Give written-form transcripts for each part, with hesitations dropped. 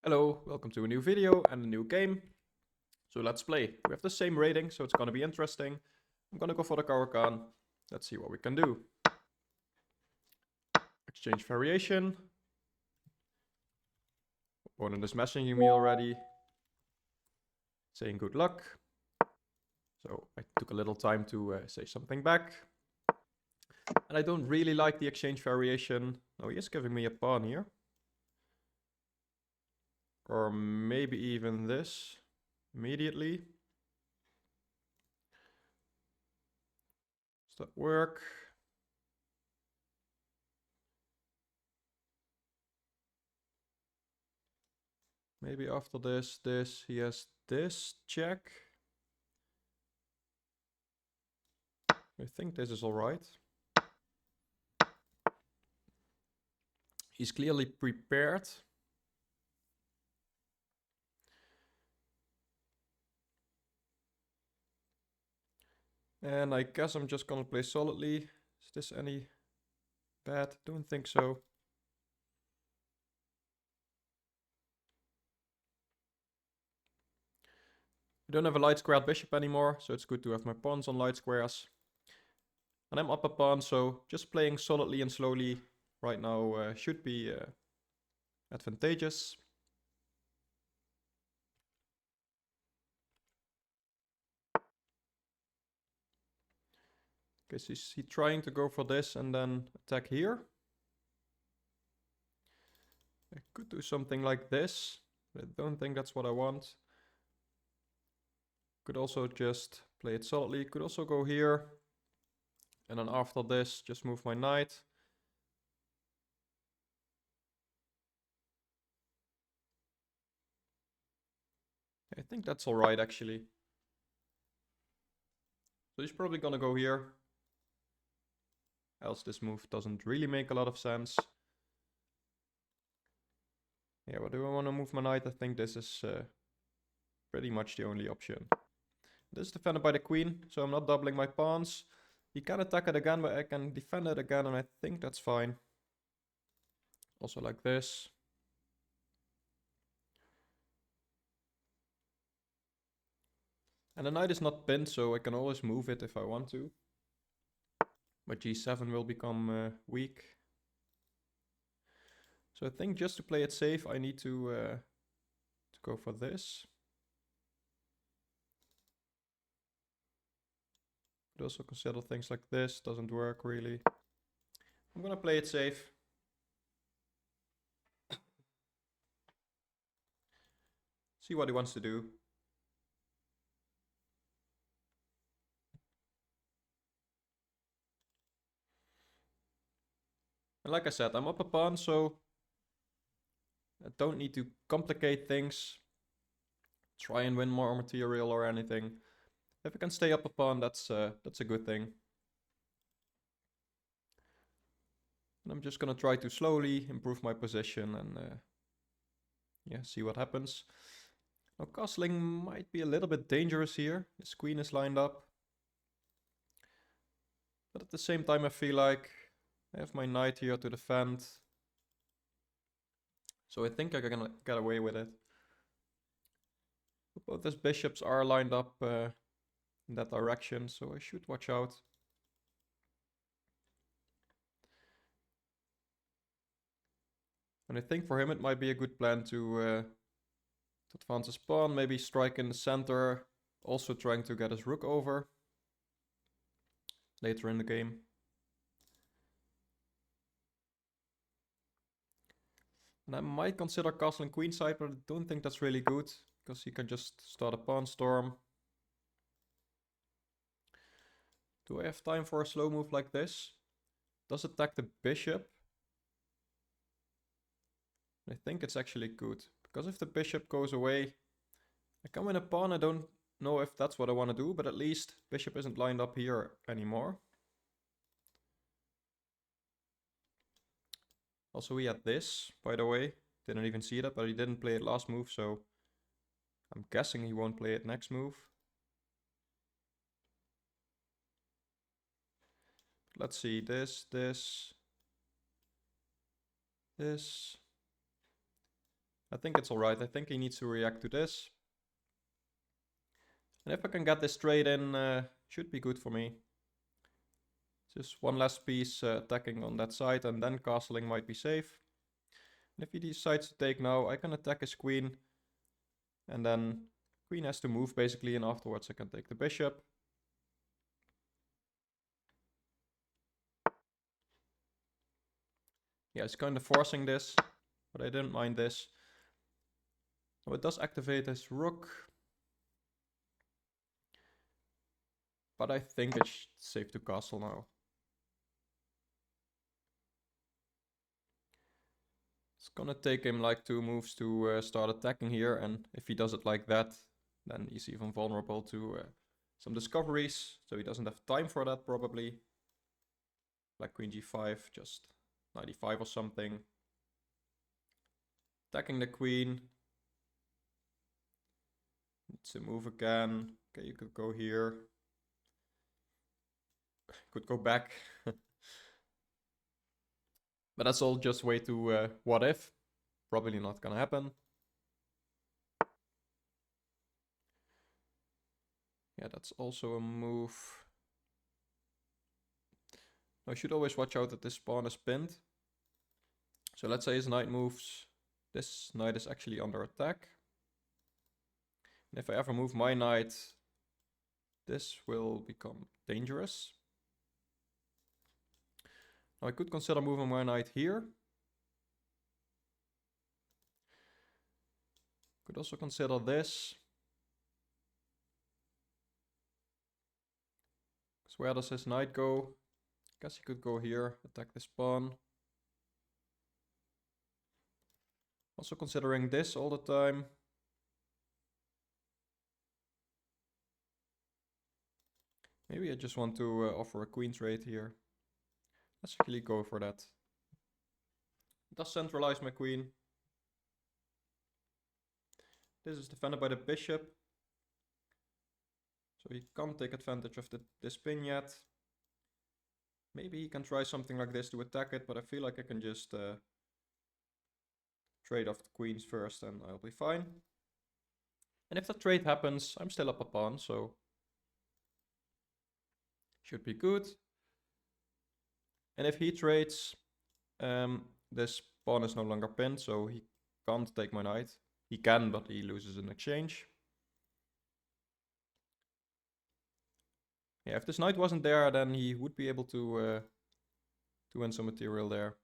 Hello, welcome to a new video and a new game. So let's play. We have the same rating, so it's gonna be interesting. I'm gonna go for the Caro-Kann. Let's see what we can do. Exchange variation. Opponent is messaging me already, saying good luck. So I took a little time to say something back. And I don't really like the exchange variation. No, he is giving me a pawn here. Or maybe even this immediately. Does that work? Maybe after this, he has this check. I think this is alright. He's clearly prepared. And I guess I'm just gonna play solidly. Is this any bad? Don't think so. I don't have a light squared bishop anymore, so it's good to have my pawns on light squares. And I'm up a pawn, so just playing solidly and slowly right now should be advantageous. Okay, so is he trying to go for this and then attack here? I could do something like this, but I don't think that's what I want. Could also just play it solidly. Could also go here. And then after this, just move my knight. I think that's alright actually. So he's probably gonna go here. Else this move doesn't really make a lot of sense. Yeah, what do I want to move my knight? I think this is pretty much the only option. This is defended by the queen, so I'm not doubling my pawns. He can attack it again, but I can defend it again, and I think that's fine. Also like this. And the knight is not pinned, so I can always move it if I want to. But g7 will become weak. So I think just to play it safe, I need to go for this. Could also consider things like this. Doesn't work really. I'm gonna play it safe. See what he wants to do. And like I said, I'm up a pawn, so I don't need to complicate things. Try and win more material or anything. If I can stay up a pawn, that's a good thing. And I'm just gonna try to slowly improve my position and yeah, see what happens. Now castling might be a little bit dangerous here. His queen is lined up. But at the same time I feel like I have my knight here to defend. So I think I'm gonna get away with it. Both his bishops are lined up in that direction, so I should watch out. And I think for him it might be a good plan to advance his pawn, maybe strike in the center, also trying to get his rook over later in the game. And I might consider castling queenside, but I don't think that's really good, because he can just start a pawn storm. Do I have time for a slow move like this? Does attack the bishop? I think it's actually good, because if the bishop goes away, I can win a pawn. I don't know if that's what I want to do, but at least bishop isn't lined up here anymore. Also, he had this, by the way. Didn't even see that, but he didn't play it last move, so I'm guessing he won't play it next move. Let's see, this. I think it's alright. I think he needs to react to this. And if I can get this trade in, should be good for me. Just one last piece attacking on that side, and then castling might be safe. And if he decides to take now, I can attack his queen. And then queen has to move basically, and afterwards I can take the bishop. Yeah, it's kind of forcing this, but I didn't mind this. So it does activate his rook. But I think it's safe to castle now. It's gonna take him like 2 moves to start attacking here, and if he does it like that, then he's even vulnerable to some discoveries, so he doesn't have time for that probably. Like queen g5, just 95 or something. Attacking the queen. Needs to move again. Okay, you could go here. Could go back. But that's all just way too what if. Probably not gonna happen. Yeah, that's also a move. I should always watch out that this pawn is pinned. So let's say his knight moves. This knight is actually under attack. And if I ever move my knight, this will become dangerous. Now I could consider moving my knight here. Could also consider this. Because where does his knight go? Guess he could go here, attack this pawn. Also considering this all the time. Maybe I just want to offer a queen trade here. Let's actually go for that. It does centralize my queen. This is defended by the bishop. So he can't take advantage of this pin yet. Maybe he can try something like this to attack it, but I feel like I can just trade off the queens first and I'll be fine. And if that trade happens, I'm still up a pawn, so should be good. And if he trades, this pawn is no longer pinned, so he can't take my knight. He can, but he loses in exchange. Yeah, if this knight wasn't there, then he would be able to win some material there.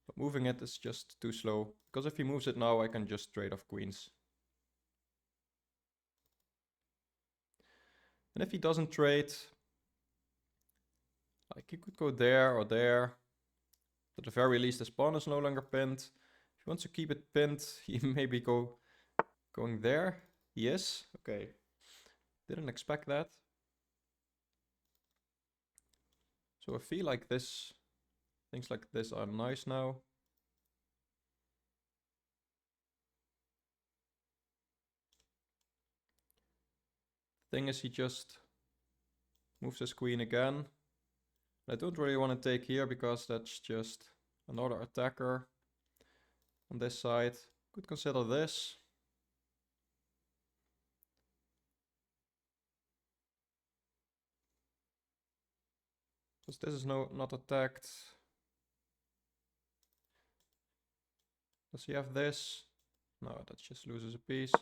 But moving it is just too slow, because if he moves it now, I can just trade off queens. And if he doesn't trade, like he could go there or there. At the very least, his pawn is no longer pinned. If he wants to keep it pinned, he maybe going there. He is. Okay. Didn't expect that. So I feel like this, things like this are nice now. Thing is, he just moves his queen again. I don't really want to take here because that's just another attacker on this side. Could consider this. Because this is not attacked. Does he have this? No, that just loses a piece.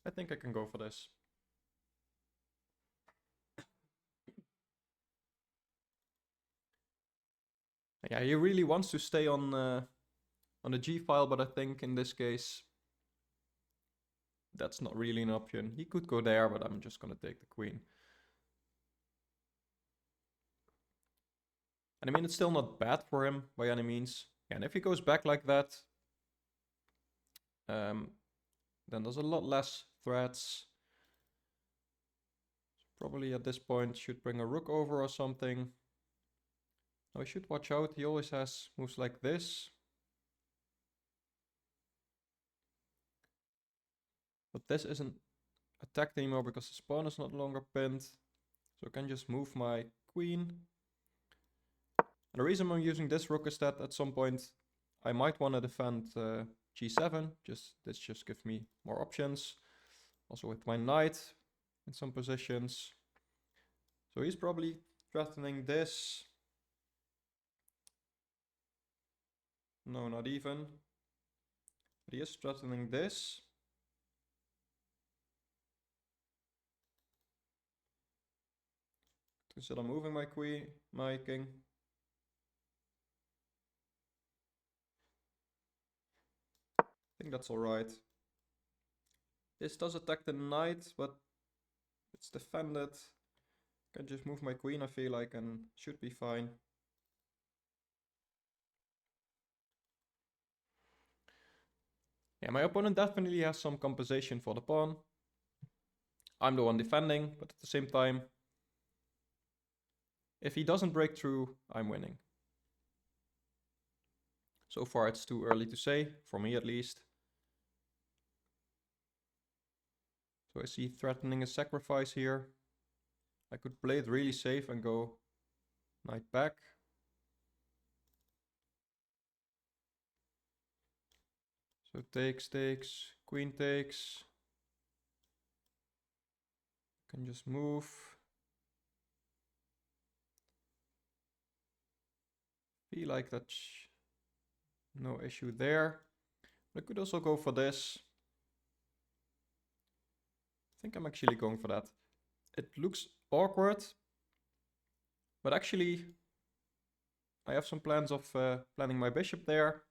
I think I can go for this. Yeah, he really wants to stay on the G file, but I think in this case that's not really an option. He could go there, but I'm just gonna take the queen. And I mean, it's still not bad for him by any means. Yeah, and if he goes back like that, then there's a lot less threats. Probably at this point should bring a rook over or something. Now I should watch out, he always has moves like this. But this isn't attacked anymore because the pawn is not longer pinned. So I can just move my queen. And the reason I'm using this rook is that at some point I might want to defend g7. This just gives me more options. Also with my knight in some positions. So he's probably threatening this. No, not even. But he is threatening this. Instead of moving my queen, my king. I think that's alright. This does attack the knight, but it's defended. Can just move my queen, I feel like, and should be fine. Yeah, my opponent definitely has some compensation for the pawn. I'm the one defending, but at the same time, if he doesn't break through, I'm winning. So far it's too early to say, for me at least. So I see threatening a sacrifice here. I could play it really safe and go knight back. So takes, queen takes. Can just move. Feel like that's no issue there. I could also go for this. I think I'm actually going for that. It looks awkward, but actually I have some plans of planning my bishop there.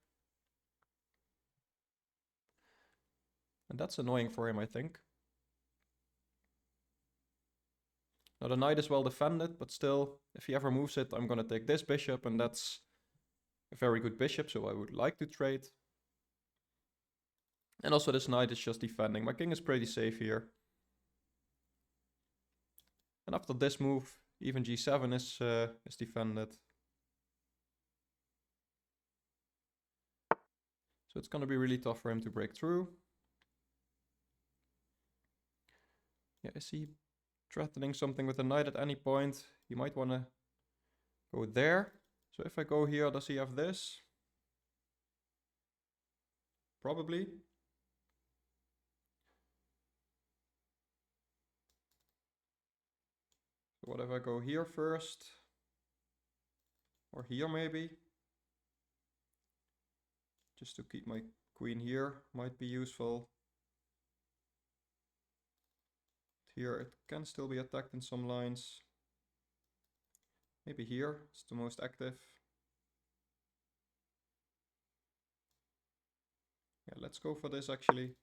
And that's annoying for him, I think. Now the knight is well defended, but still, if he ever moves it, I'm gonna take this bishop, and that's a very good bishop, so I would like to trade. And also this knight is just defending. My king is pretty safe here. And after this move, even g7 is defended. So it's gonna be really tough for him to break through. Yeah, I see threatening something with the knight at any point. He might wanna go there. So if I go here, does he have this? Probably. So what if I go here first? Or here maybe? Just to keep my queen here might be useful. Here it can still be attacked in some lines. Maybe here, it's the most active. Yeah, let's go for this actually.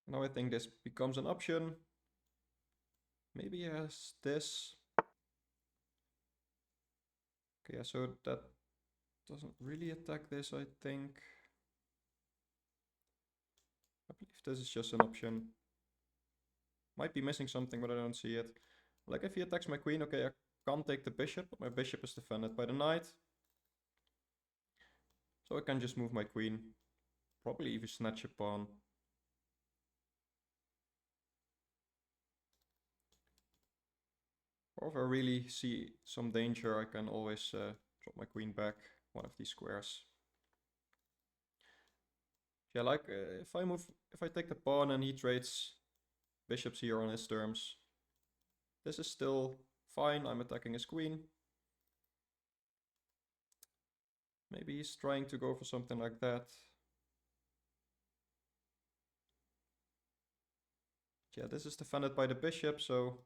Now I think this becomes an option. Maybe he has this. Okay, yeah, so that doesn't really attack this, I think. I believe this is just an option. Might be missing something, but I don't see it. Like if he attacks my queen, okay, I can't take the bishop, but my bishop is defended by the knight. So I can just move my queen. Probably even snatch a pawn. Or if I really see some danger, I can always drop my queen back one of these squares. Yeah, like if I take the pawn and he trades bishops here on his terms, this is still fine. I'm attacking his queen. Maybe he's trying to go for something like that. Yeah, this is defended by the bishop, so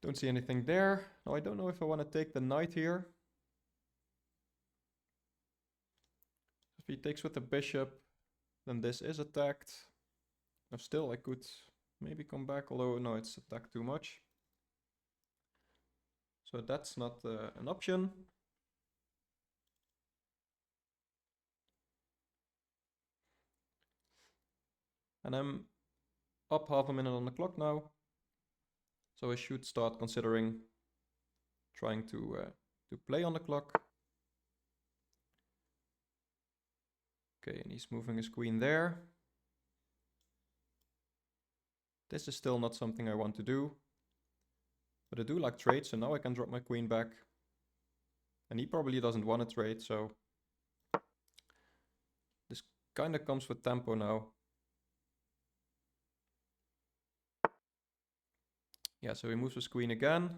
don't see anything there. Now I don't know if I want to take the knight here. If he takes with the bishop, then this is attacked. Now still I could maybe come back, although no, it's attacked too much. So that's not an option. And I'm up half a minute on the clock now. So I should start considering trying to play on the clock. Okay, and he's moving his queen there. This is still not something I want to do. But I do like trade, so now I can drop my queen back. And he probably doesn't want to trade, so... This kind of comes with tempo now. Yeah, so he moves his queen again.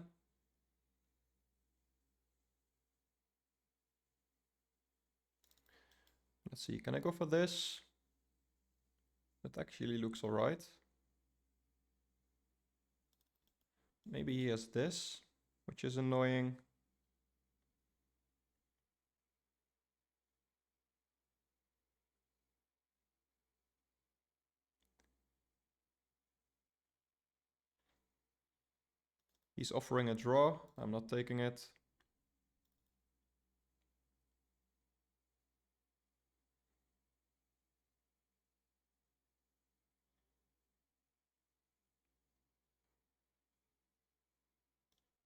Let's see, can I go for this? That actually looks alright. Maybe he has this, which is annoying. He's offering a draw. I'm not taking it.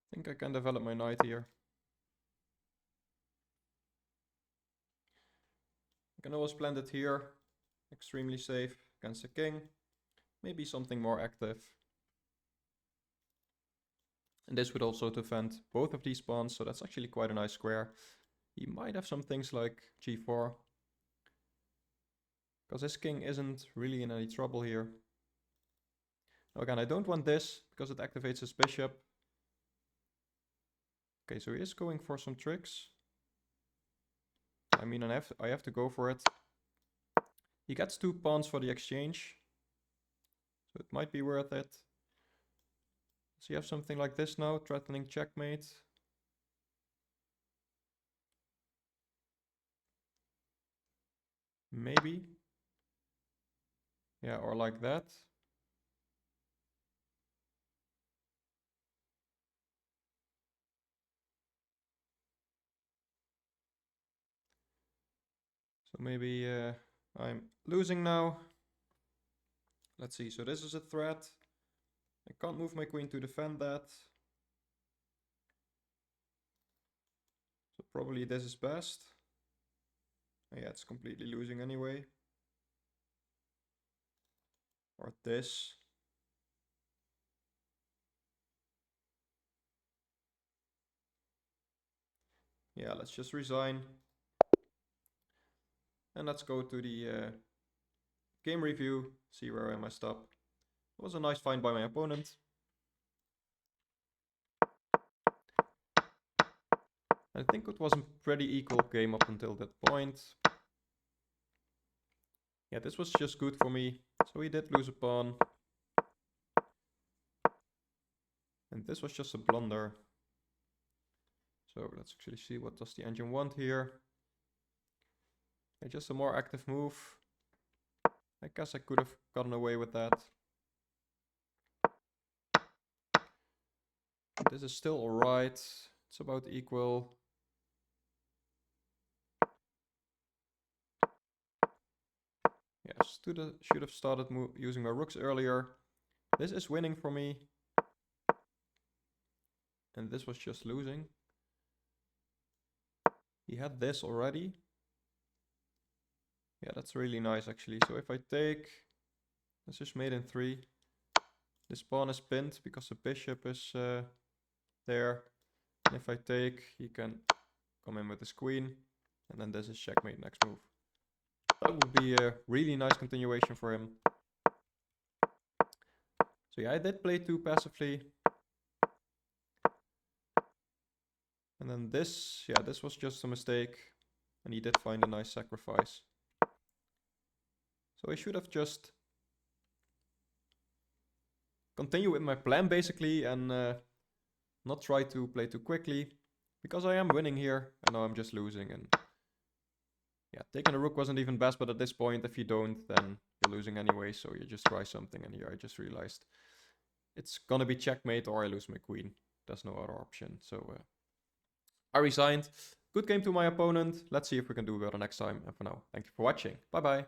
I think I can develop my knight here. I can always plant it here. Extremely safe against the king. Maybe something more active. And this would also defend both of these pawns, so that's actually quite a nice square. He might have some things like g4. Because his king isn't really in any trouble here. Now again, I don't want this, because it activates his bishop. Okay, so he is going for some tricks. I mean, I have to go for it. He gets 2 pawns for the exchange. So it might be worth it. So you have something like this now, threatening checkmate. Maybe. Yeah, or like that. So maybe I'm losing now. Let's see, so this is a threat. I can't move my queen to defend that. So probably this is best. Yeah, it's completely losing anyway. Or this. Yeah, let's just resign. And let's go to the game review, see where I messed up. It was a nice find by my opponent. I think it was a pretty equal game up until that point. Yeah, this was just good for me. So he did lose a pawn. And this was just a blunder. So let's actually see what does the engine want here. Yeah, just a more active move. I guess I could have gotten away with that. This is still alright. It's about equal. Yeah, should have started using my rooks earlier. This is winning for me. And this was just losing. He had this already. Yeah, that's really nice actually. So if I take, let's just mate in 3. This pawn is pinned because the bishop is there. And if I take, he can come in with his queen. And then this is checkmate next move. That would be a really nice continuation for him. So yeah, I did play 2 passively. And then this, yeah, this was just a mistake. And he did find a nice sacrifice. So I should have just continue with my plan basically and not try to play too quickly. Because I am winning here and now I'm just losing. And yeah, taking a rook wasn't even best, but at this point, if you don't, then you're losing anyway. So you just try something, and here I just realized it's gonna be checkmate or I lose my queen. There's no other option. So I resigned. Good game to my opponent. Let's see if we can do better next time. And for now, thank you for watching. Bye bye.